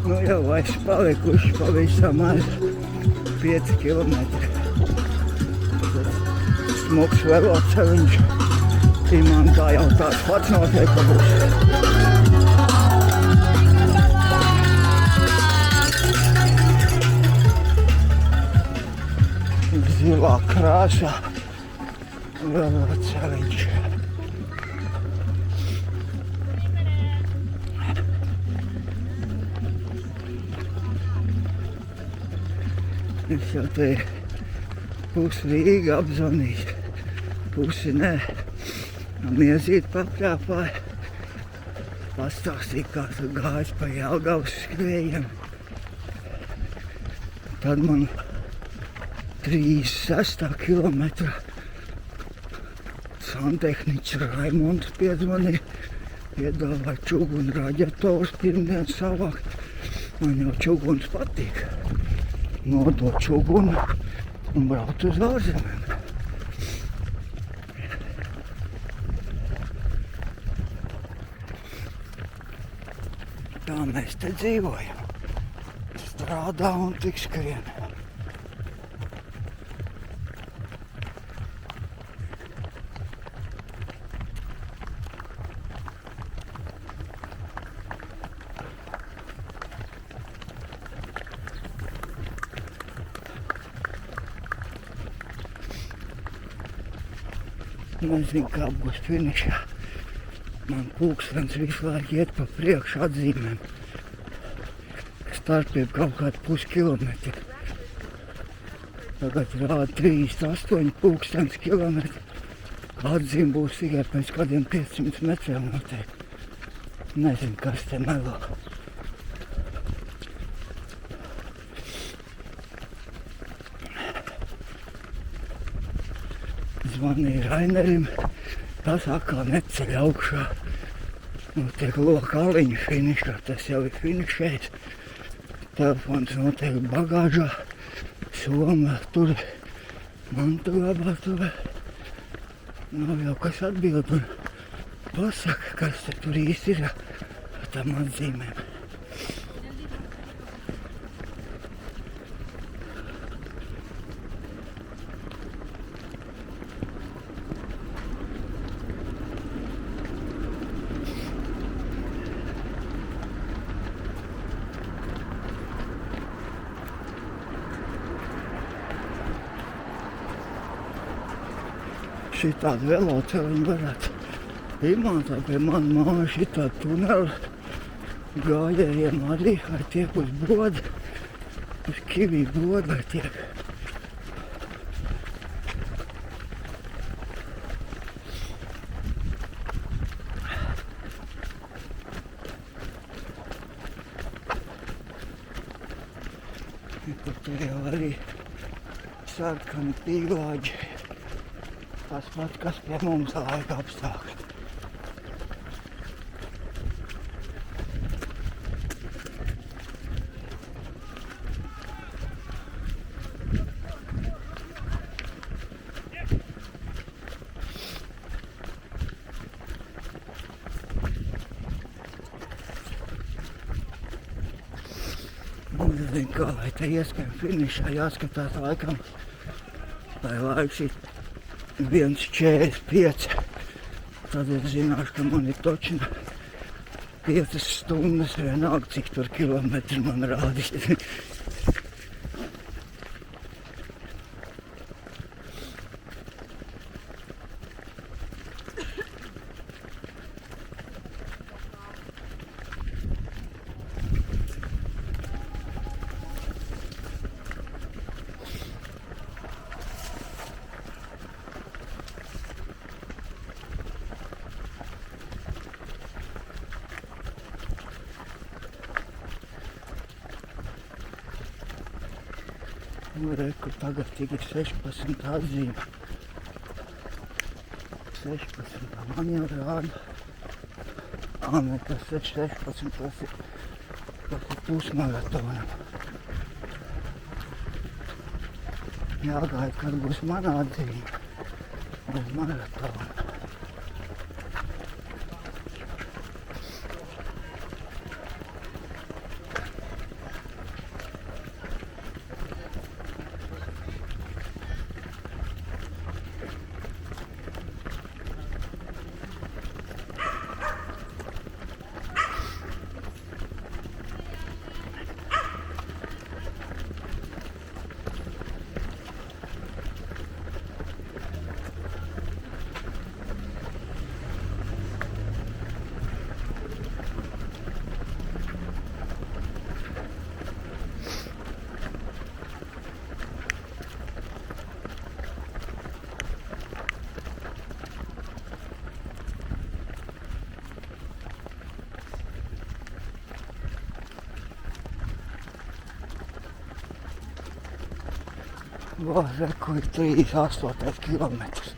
Nu jau vairs palikuši pavisam maz 5 kilometri. Smuks veloceļš. Man tā jau tāds pats noteikti būs. Zilā krāsā veloceļš. Es jau te pusi Rīga apzvanīju, pusi nē. Miezīt papļāpāja, pastāstīja, kā tu gājis pa Jelgavas skrējiem. Tad man 36. kilometra santehniķis Raimonds piezvanīja, piedāvāja čugunu raģiatorus pirmdien savākt. Man jau čuguns patīk. Nodot čugunu un braukt uz ārzemēm. Tā mēs te dzīvojam. Strādā un tik skrien. Nezinu, kā būs finišā. Man pulkstens visu laiku iet pa priekšu atzīmēm. Starpība kaut kādu puskilometri. Tagad rāda 38 pulkstens kilometri. Atzīme būs tikai pēc kādiem 500 metriem noteikti. Nezinu, kas te melo. Zvanīju Rainerim. Tas atkal neceļ augšā. Notiek loka aliņu finišā, tas jau ir finišējis. Telefons notiek bagāžā, soma tur, mantu glabātuvē. Nav jau kas atbild un pasaka, kas te tur īsti ir ar tām atzīmēm. Šitādu veloceļu varētu izmantot pie mana māja, šitādu tuneli gājējiem arī, vai tiek uz broda, uz Kivī broda, vai tiek. Tur jau arī sarkani pīlāģi. Tas pats, kas pie mums laika apstākļi. Nezinu, kā lai te ieskrien finišā, jāskatās laikam, lai laiks ir 1:45. Tad es zināšu, ka man ir točina 5 stundas, vienalga, cik tur kilometri man rādīs. Nu, reku, tagad tikai 16 atzīme. 16, man jau rāda. Ne, tas ir 16, tas ir pusmaratonam. Jāgaida, kad būs mana atzīme. Uz maratonu. Reku ir 38 kilometrs.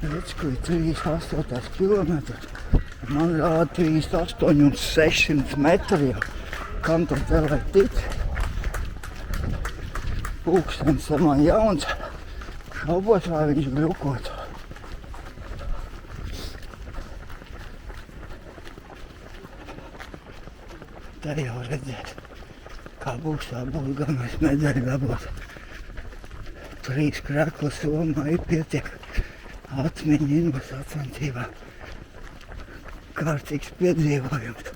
Redz, kur ir 38 kilometrs. Man rāda 38 un 600 metri jau. Kam tad vēl vai tic? Pulkstenis man jauns. Šaubos, vai viņš gļukot. Te jau redzēs, kā būs tā būs, gan mēs medaļu dabūt. 3 krekla somā ir pietiek atmiņu sacensībām. Kārtīgs piedzīvojums.